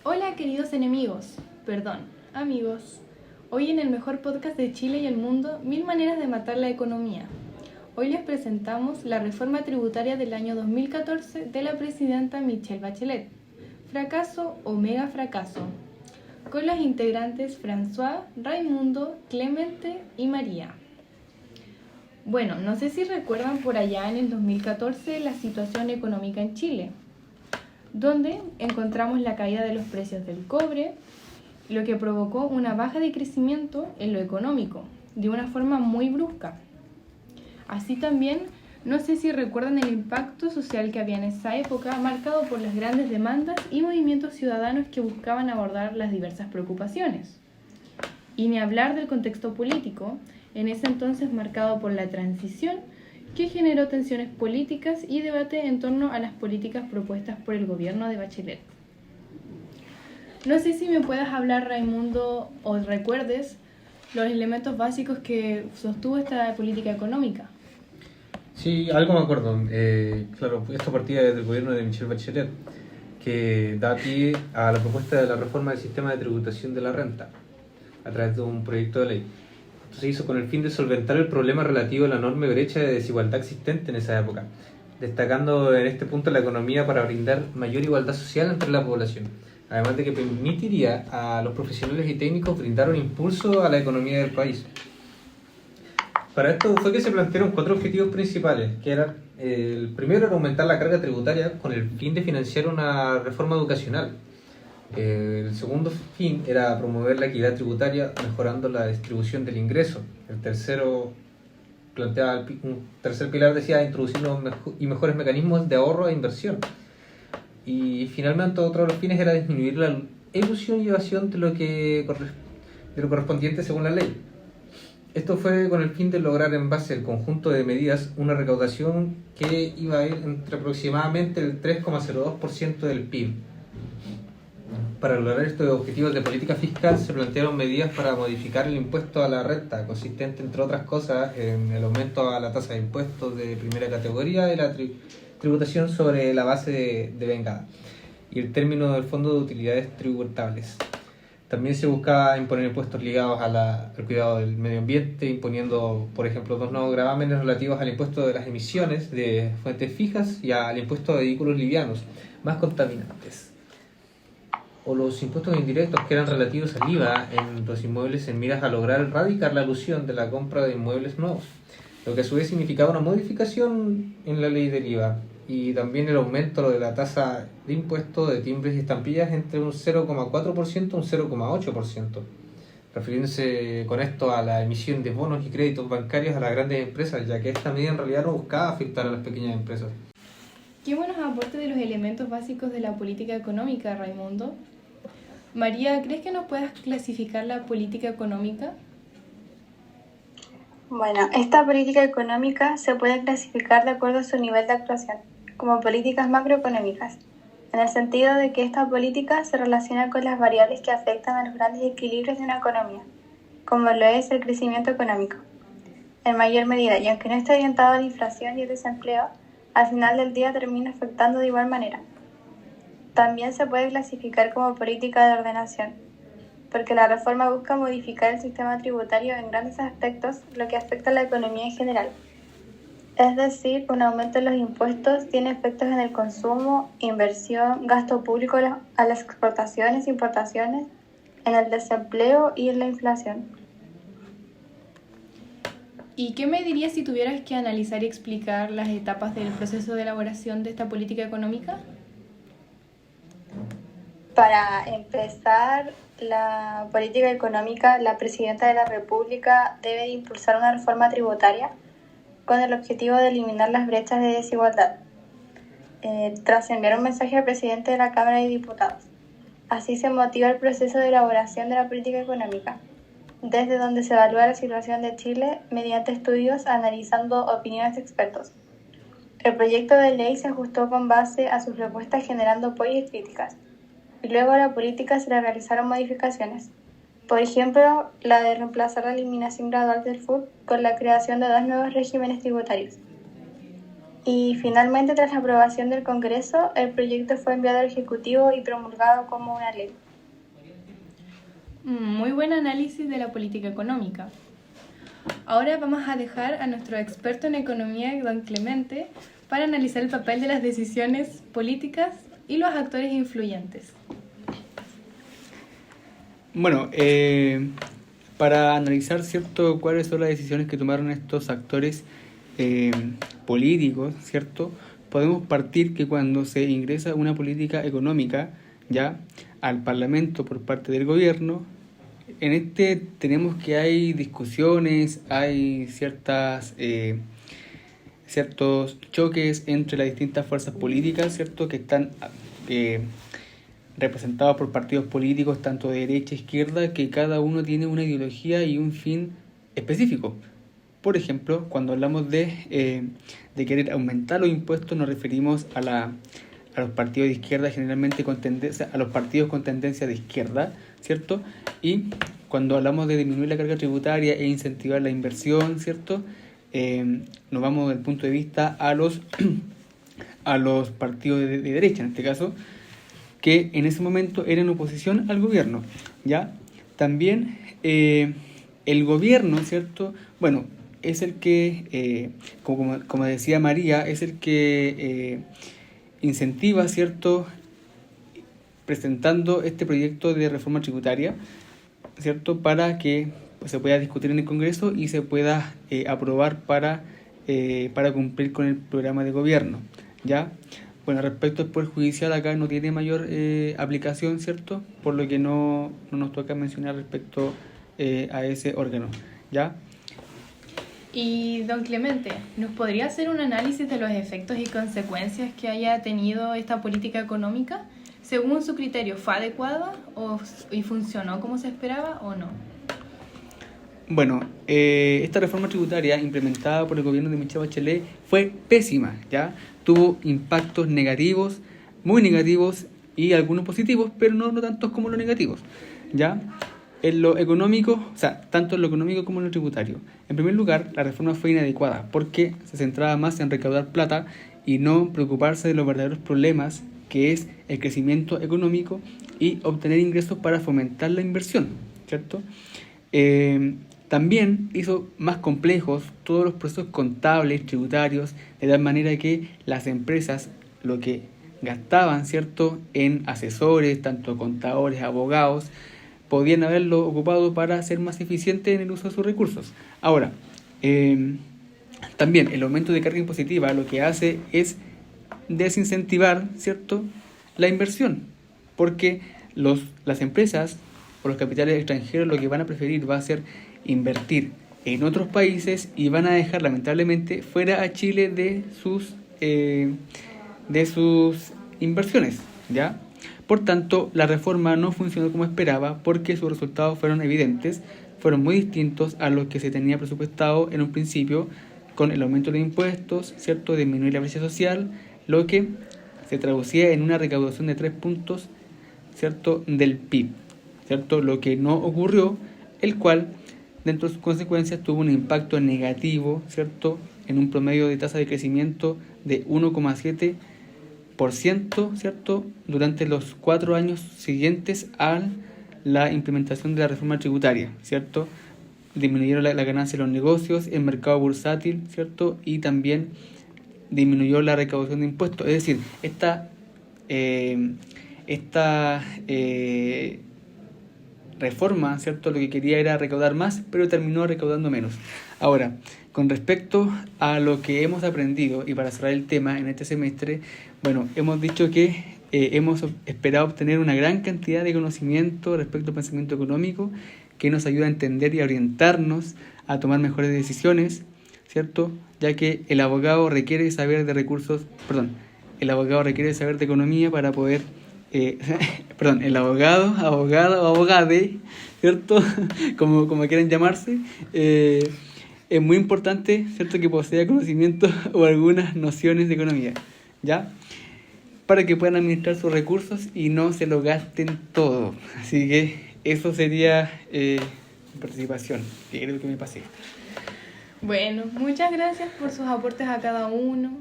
Hola queridos amigos. Hoy en el mejor podcast de Chile y el mundo, 1000 maneras de matar la economía. Hoy les presentamos la reforma tributaria del año 2014 de la presidenta Michelle Bachelet. Fracaso o mega fracaso. Con las integrantes François, Raimundo, Clemente y María. Bueno, no sé si recuerdan por allá en el 2014 la situación económica en Chile, donde encontramos la caída de los precios del cobre, lo que provocó una baja de crecimiento en lo económico, de una forma muy brusca. Así también, no sé si recuerdan el impacto social que había en esa época, marcado por las grandes demandas y movimientos ciudadanos que buscaban abordar las diversas preocupaciones. Y ni hablar del contexto político, en ese entonces marcado por la transición, que generó tensiones políticas y debate en torno a las políticas propuestas por el gobierno de Bachelet. No sé si me puedas hablar, Raimundo, o recuerdes los elementos básicos que sostuvo esta política económica. Sí, algo me acuerdo. Claro, esto partía del gobierno de Michelle Bachelet, que da pie a la propuesta de la reforma del sistema de tributación de la renta, a través de un proyecto de ley. Esto se hizo con el fin de solventar el problema relativo a la enorme brecha de desigualdad existente en esa época, destacando en este punto la economía para brindar mayor igualdad social entre la población, además de que permitiría a los profesionales y técnicos brindar un impulso a la economía del país. Para esto fue que se plantearon 4 objetivos principales, que eran, el primero era aumentar la carga tributaria con el fin de financiar una reforma educacional. El segundo fin era promover la equidad tributaria mejorando la distribución del ingreso. El tercero planteaba un tercer pilar, decía introducir nuevos y mejores mecanismos de ahorro e inversión. Y finalmente otro de los fines era disminuir la elusión y evasión de lo correspondiente según la ley. Esto fue con el fin de lograr en base al conjunto de medidas una recaudación que iba a ir entre aproximadamente el 3,02% del PIB. Para lograr estos objetivos de política fiscal se plantearon medidas para modificar el impuesto a la renta, consistente entre otras cosas en el aumento a la tasa de impuestos de primera categoría y la tributación sobre la base de vengada y el término del Fondo de Utilidades Tributables. También se buscaba imponer impuestos ligados al cuidado del medio ambiente, imponiendo, por ejemplo, 2 nuevos gravámenes relativos al impuesto de las emisiones de fuentes fijas y al impuesto de vehículos livianos, más contaminantes. O los impuestos indirectos que eran relativos al IVA en los inmuebles en miras a lograr erradicar la elusión de la compra de inmuebles nuevos, lo que a su vez significaba una modificación en la ley del IVA y también el aumento de la tasa de impuesto de timbres y estampillas entre un 0,4% y un 0,8%, refiriéndose con esto a la emisión de bonos y créditos bancarios a las grandes empresas, ya que esta medida en realidad no buscaba afectar a las pequeñas empresas. Qué buenos aportes de los elementos básicos de la política económica, Raimundo. María, ¿crees que nos puedas clasificar la política económica? Bueno, esta política económica se puede clasificar de acuerdo a su nivel de actuación, como políticas macroeconómicas, en el sentido de que esta política se relaciona con las variables que afectan a los grandes equilibrios de una economía, como lo es el crecimiento económico, en mayor medida, y aunque no esté orientado a la inflación y el desempleo, al final del día termina afectando de igual manera. También se puede clasificar como política de ordenación, porque la reforma busca modificar el sistema tributario en grandes aspectos, lo que afecta a la economía en general. Es decir, un aumento en los impuestos tiene efectos en el consumo, inversión, gasto público a las exportaciones e importaciones, en el desempleo y en la inflación. ¿Y qué me dirías si tuvieras que analizar y explicar las etapas del proceso de elaboración de esta política económica? Para empezar, la política económica, la presidenta de la República debe impulsar una reforma tributaria con el objetivo de eliminar las brechas de desigualdad, tras enviar un mensaje al presidente de la Cámara de Diputados. Así se motiva el proceso de elaboración de la política económica, desde donde se evalúa la situación de Chile mediante estudios analizando opiniones de expertos. El proyecto de ley se ajustó con base a sus propuestas generando apoyo y críticas, y luego a la política se le realizaron modificaciones. Por ejemplo, la de reemplazar la eliminación gradual del FUT con la creación de 2 nuevos regímenes tributarios. Y finalmente, tras la aprobación del Congreso, el proyecto fue enviado al Ejecutivo y promulgado como una ley. Muy buen análisis de la política económica. Ahora vamos a dejar a nuestro experto en economía, don Clemente, para analizar el papel de las decisiones políticas y los actores influyentes. Bueno, para analizar cierto cuáles son las decisiones que tomaron estos actores políticos, ¿cierto? Podemos partir que cuando se ingresa una política económica ya al Parlamento por parte del gobierno, en tenemos que hay discusiones, hay ciertos choques entre las distintas fuerzas políticas, ¿cierto? Que están representados por partidos políticos tanto de derecha e izquierda, que cada uno tiene una ideología y un fin específico. Por ejemplo, cuando hablamos de querer aumentar los impuestos, nos referimos a los partidos de izquierda, generalmente a los partidos con tendencia de izquierda, ¿cierto? Y cuando hablamos de disminuir la carga tributaria e incentivar la inversión, ¿cierto? Nos vamos desde el punto de vista a los partidos de derecha, en este caso, que en ese momento eran oposición al gobierno, ¿ya? También el gobierno, ¿cierto? Bueno, es el que, como decía María, es el que incentiva, ¿cierto?, presentando este proyecto de reforma tributaria, ¿cierto?, para que se pueda discutir en el Congreso y se pueda aprobar para cumplir con el programa de gobierno, ¿ya? Bueno, respecto al Poder Judicial, acá no tiene mayor aplicación, ¿cierto?, por lo que no nos toca mencionar respecto a ese órgano, ¿ya? Y don Clemente, ¿nos podría hacer un análisis de los efectos y consecuencias que haya tenido esta política económica? Según su criterio, ¿fue adecuada y funcionó como se esperaba o no? Bueno, esta reforma tributaria implementada por el gobierno de Michelle Bachelet fue pésima, ¿ya? Tuvo impactos negativos, muy negativos, y algunos positivos, pero no tantos como los negativos, ¿ya? En lo económico, o sea, tanto en lo económico como en lo tributario. En primer lugar, la reforma fue inadecuada porque se centraba más en recaudar plata y no preocuparse de los verdaderos problemas, que es el crecimiento económico y obtener ingresos para fomentar la inversión, ¿cierto? También hizo más complejos todos los procesos contables, tributarios, de tal manera que las empresas lo que gastaban, ¿cierto?, en asesores, tanto contadores, abogados, podían haberlo ocupado para ser más eficientes en el uso de sus recursos. Ahora, también el aumento de carga impositiva lo que hace es desincentivar, ¿cierto?, la inversión, porque las empresas o los capitales extranjeros lo que van a preferir va a ser invertir en otros países y van a dejar lamentablemente fuera a Chile de sus inversiones, ¿ya? Por tanto, la reforma no funcionó como esperaba porque sus resultados fueron evidentes, fueron muy distintos a los que se tenía presupuestado en un principio, con el aumento de impuestos, ¿cierto?, disminuir la brecha social, lo que se traducía en una recaudación de 3 puntos, ¿cierto?, del PIB, ¿cierto?, lo que no ocurrió, el cual, dentro de sus consecuencias, tuvo un impacto negativo, ¿cierto?, en un promedio de tasa de crecimiento de 1,7%, ¿cierto?, durante los 4 años siguientes a la implementación de la reforma tributaria, ¿cierto? Disminuyeron la ganancia de los negocios, el mercado bursátil, ¿cierto?, y también disminuyó la recaudación de impuestos. Es decir, esta reforma, ¿cierto?, lo que quería era recaudar más, pero terminó recaudando menos. Ahora, con respecto a lo que hemos aprendido, y para cerrar el tema en este semestre, bueno, hemos dicho que hemos esperado obtener una gran cantidad de conocimiento respecto al pensamiento económico que nos ayuda a entender y a orientarnos a tomar mejores decisiones, ¿cierto? Ya que el abogado requiere saber de economía para poder, el abogado o abogade, ¿cierto? como quieran llamarse, es muy importante, ¿cierto?, que posea conocimiento o algunas nociones de economía, ¿ya?, para que puedan administrar sus recursos y no se lo gasten todo. Así que eso sería mi participación, que creo que me pasé. Bueno, muchas gracias por sus aportes a cada uno.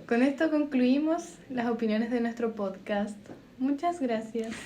Con esto concluimos las opiniones de nuestro podcast. Muchas gracias.